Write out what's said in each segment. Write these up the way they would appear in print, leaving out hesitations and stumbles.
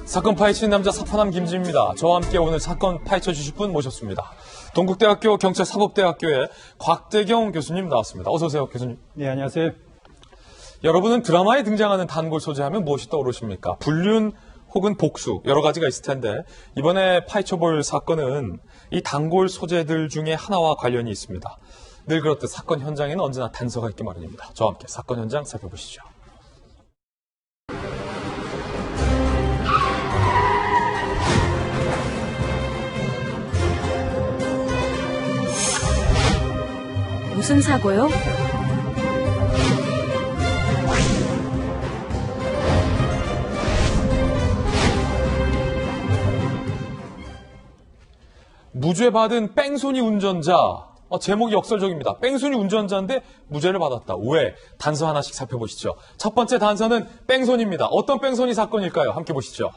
사건 파헤치는 남자 사파남 김지입니다. 저와 함께 오늘 사건 파헤쳐 주실 분 모셨습니다. 동국대학교 경찰사법대학교의 곽대경 교수님 나왔습니다. 어서 오세요, 교수님. 네, 안녕하세요. 여러분은 드라마에 등장하는 단골 소재하면 무엇이 떠오르십니까? 불륜 혹은 복수 여러 가지가 있을 텐데 이번에 파헤쳐볼 사건은 이 단골 소재들 중에 하나와 관련이 있습니다. 늘 그렇듯 사건 현장에는 언제나 단서가 있기 마련입니다. 저와 함께 사건 현장 살펴보시죠. 무슨 사고요? 무죄 받은 뺑소니 운전자. 제목이 역설적입니다. 뺑소니 운전자인데 무죄를 받았다. 왜? 단서 하나씩 살펴보시죠. 첫 번째 단서는 뺑소니입니다. 어떤 뺑소니 사건일까요? 함께 보시죠.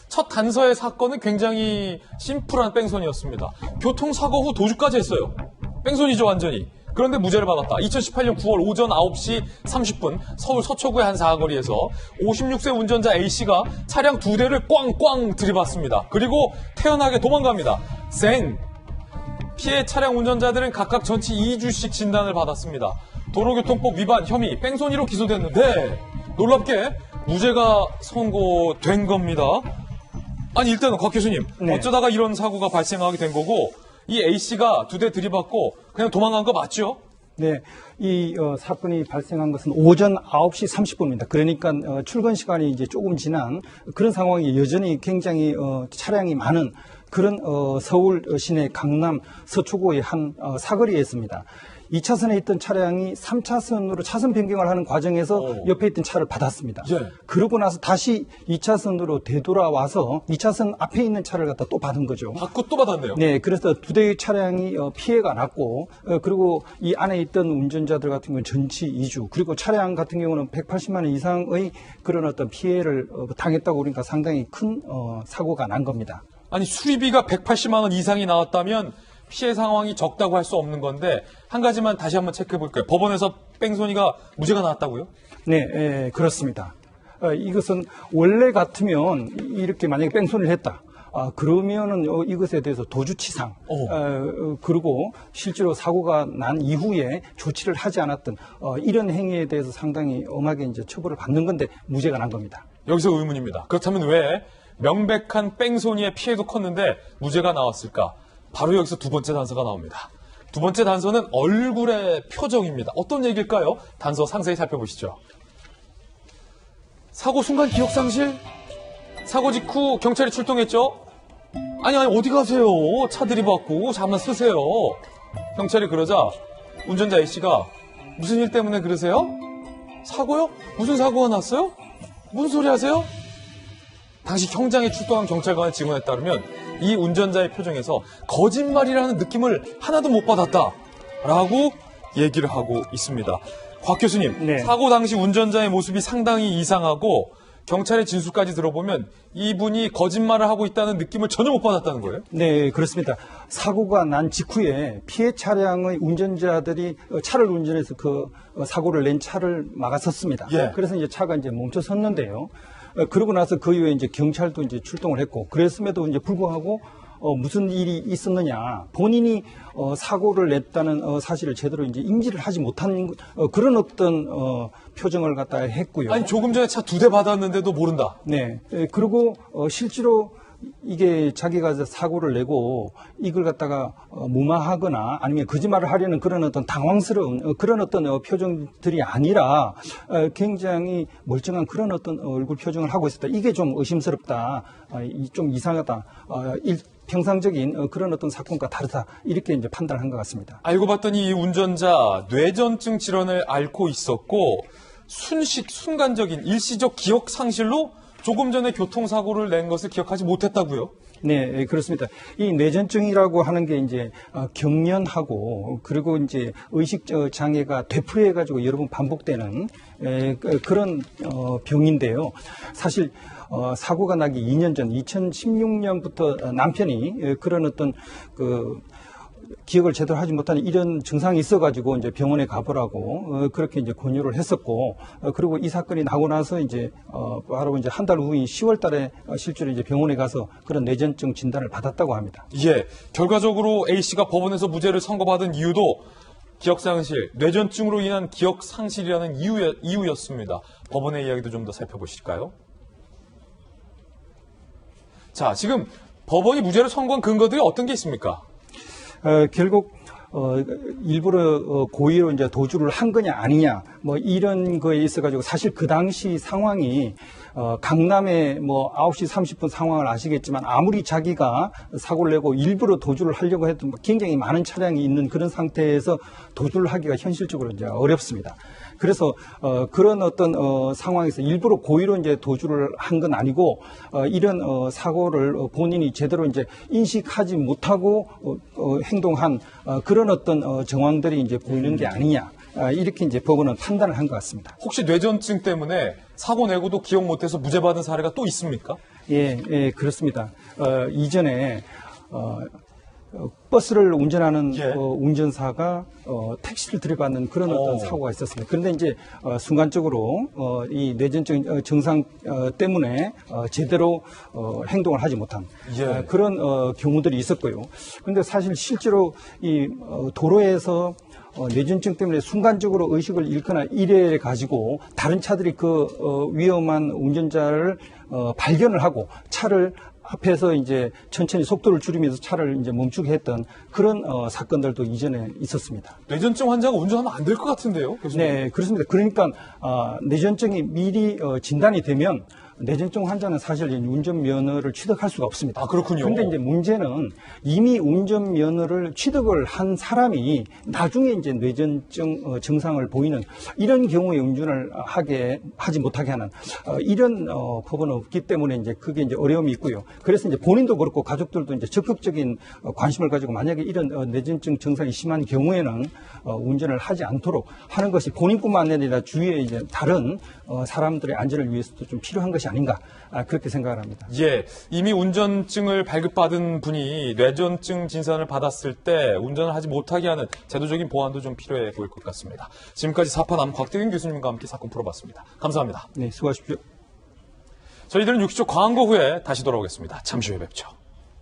첫 단서의 사건은 굉장히 심플한 뺑소니였습니다. 교통사고 후 도주까지 했어요. 뺑소니죠, 완전히. 그런데 무죄를 받았다. 2018년 9월 오전 9시 30분 서울 서초구의 한 사거리에서 56세 운전자 A씨가 차량 2대를 꽝꽝 들이받습니다. 그리고 태연하게 도망갑니다. 피해 차량 운전자들은 각각 전치 2주씩 진단을 받았습니다. 도로교통법 위반 혐의 뺑소니로 기소됐는데 놀랍게 무죄가 선고된 겁니다. 아니 일단은 곽 교수님, 네. 어쩌다가 이런 사고가 발생하게 된 거고 이 A씨가 2대 들이받고 그냥 도망간 거 맞죠? 네, 이 사건이 발생한 것은 오전 9시 30분입니다. 그러니까 출근 시간이 이제 조금 지난 그런 상황이 여전히 굉장히 차량이 많은 그런 서울 시내 강남 서초구의 한 사거리였습니다. 2차선에 있던 차량이 3차선으로 차선 변경을 하는 과정에서 옆에 있던 차를 받았습니다. 예. 그러고 나서 다시 2차선으로 되돌아와서 2차선 앞에 있는 차를 갖다 또 받은 거죠. 받고 또 받았네요. 네, 그래서 2대의 차량이 피해가 났고, 그리고 이 안에 있던 운전자들 같은 경우는 전치 2주, 그리고 차량 같은 경우는 180만 원 이상의 그런 어떤 피해를 당했다고 그러니까 상당히 큰 사고가 난 겁니다. 아니 수리비가 180만 원 이상이 나왔다면 피해 상황이 적다고 할 수 없는 건데 한 가지만 다시 한번 체크해 볼까요? 법원에서 뺑소니가 무죄가 나왔다고요? 네, 그렇습니다. 이것은 원래 같으면 이렇게 만약에 뺑소니를 했다. 그러면은 이것에 대해서 도주치상, 그리고 실제로 사고가 난 이후에 조치를 하지 않았던 이런 행위에 대해서 상당히 엄하게 이제 처벌을 받는 건데 무죄가 난 겁니다. 여기서 의문입니다. 그렇다면 왜 명백한 뺑소니의 피해도 컸는데 무죄가 나왔을까? 바로 여기서 두 번째 단서가 나옵니다. 두 번째 단서는 얼굴의 표정입니다. 어떤 얘기일까요? 단서 상세히 살펴보시죠. 사고 순간 기억상실? 사고 직후 경찰이 출동했죠? 아니 어디 가세요? 차 들이받고 잠만 쓰세요. 경찰이 그러자 운전자 A씨가 무슨 일 때문에 그러세요? 사고요? 무슨 사고가 났어요? 무슨 소리 하세요? 당시 현장에 출동한 경찰관의 증언에 따르면 이 운전자의 표정에서 거짓말이라는 느낌을 하나도 못 받았다라고 얘기를 하고 있습니다. 곽 교수님, 네. 사고 당시 운전자의 모습이 상당히 이상하고 경찰의 진술까지 들어보면 이분이 거짓말을 하고 있다는 느낌을 전혀 못 받았다는 거예요? 네, 그렇습니다. 사고가 난 직후에 피해 차량의 운전자들이 차를 운전해서 그 사고를 낸 차를 막아섰습니다. 예. 그래서 이제 차가 이제 멈춰 섰는데요. 그러고 나서 그 이후에 이제 경찰도 이제 출동을 했고, 그랬음에도 이제 불구하고 무슨 일이 있었느냐, 본인이 사고를 냈다는 사실을 제대로 이제 인지를 하지 못한 그런 어떤 표정을 갖다 했고요. 아니 조금 전에 차 2대 받았는데도 모른다. 네. 그리고 실제로 이게 자기가 사고를 내고 이걸 갖다가 무마하거나 아니면 거짓말을 하려는 그런 어떤 당황스러운 그런 어떤 표정들이 아니라 굉장히 멀쩡한 그런 어떤 얼굴 표정을 하고 있었다. 이게 좀 의심스럽다. 좀 이상하다. 평상적인 그런 어떤 사건과 다르다. 이렇게 이제 판단을 한 것 같습니다. 알고 봤더니 이 운전자 뇌전증 질환을 앓고 있었고 순간적인 일시적 기억 상실로 조금 전에 교통사고를 낸 것을 기억하지 못했다고요? 네, 그렇습니다. 이 뇌전증이라고 하는 게 이제 경련하고 그리고 이제 의식 장애가 되풀이해가지고 여러 번 반복되는 그런 병인데요. 사실 사고가 나기 2년 전, 2016년부터 남편이 그런 어떤 기억을 제대로 하지 못하는 이런 증상이 있어가지고 이제 병원에 가보라고 그렇게 이제 권유를 했었고 그리고 이 사건이 나고 나서 이제 바로 이제 한 달 후인 10월달에 실제로 이제 병원에 가서 그런 뇌전증 진단을 받았다고 합니다. 예, 결과적으로 A 씨가 법원에서 무죄를 선고받은 이유도 기억상실, 뇌전증으로 인한 기억상실이라는 이유였습니다. 법원의 이야기도 좀 더 살펴보실까요? 자, 지금 법원이 무죄를 선고한 근거들이 어떤 게 있습니까? 결국 일부러 고의로 이제 도주를 한 거냐 아니냐 뭐 이런 거에 있어가지고 사실 그 당시 상황이 강남에 뭐 9시 30분 상황을 아시겠지만 아무리 자기가 사고를 내고 일부러 도주를 하려고 해도 굉장히 많은 차량이 있는 그런 상태에서 도주를 하기가 현실적으로 이제 어렵습니다. 그래서 그런 어떤 상황에서 일부러 고의로 이제 도주를 한 건 아니고 이런 사고를 본인이 제대로 이제 인식하지 못하고 행동한 그런 어떤 정황들이 이제 보이는 게 아니냐 이렇게 이제 법원은 판단을 한 것 같습니다. 혹시 뇌전증 때문에 사고 내고도 기억 못해서 무죄받은 사례가 또 있습니까? 예, 그렇습니다. 이전에 버스를 운전하는 예. 운전사가 택시를 들이받는 그런 어떤 사고가 있었습니다. 그런데 이제 순간적으로 이 뇌전증 증상 때문에 제대로 행동을 하지 못한 예. 그런 경우들이 있었고요. 그런데 사실 실제로 이 도로에서 뇌전증 때문에 순간적으로 의식을 잃거나 이래 가지고 다른 차들이 그 위험한 운전자를 발견을 하고 차를 앞에서 이제 천천히 속도를 줄이면서 차를 이제 멈추게 했던 그런 사건들도 이전에 있었습니다. 뇌전증 환자가 운전하면 안 될 것 같은데요, 교수님? 네, 그렇습니다. 그러니까 뇌전증이 미리 진단이 되면 뇌전증 환자는 사실 운전면허를 취득할 수가 없습니다. 아, 그렇군요. 그런데 이제 문제는 이미 운전면허를 취득을 한 사람이 나중에 이제 뇌전증 증상을 보이는 이런 경우에 운전을 하지 못하게 하는 이런 법은 없기 때문에 이제 그게 이제 어려움이 있고요. 그래서 이제 본인도 그렇고 가족들도 이제 적극적인 관심을 가지고 만약에 이런 뇌전증 증상이 심한 경우에는 운전을 하지 않도록 하는 것이 본인뿐만 아니라 주위에 이제 다른 사람들의 안전을 위해서도 좀 필요한 것이 아닌가 그렇게 생각을 합니다. 예, 이미 운전증을 발급받은 분이 뇌전증 진단을 받았을 때 운전을 하지 못하게 하는 제도적인 보완도 좀 필요해 보일 것 같습니다. 지금까지 사파남 곽대균 교수님과 함께 사건 풀어봤습니다. 감사합니다. 네, 수고하십시오. 저희들은 60초 광고 후에 다시 돌아오겠습니다. 잠시 후에 뵙죠.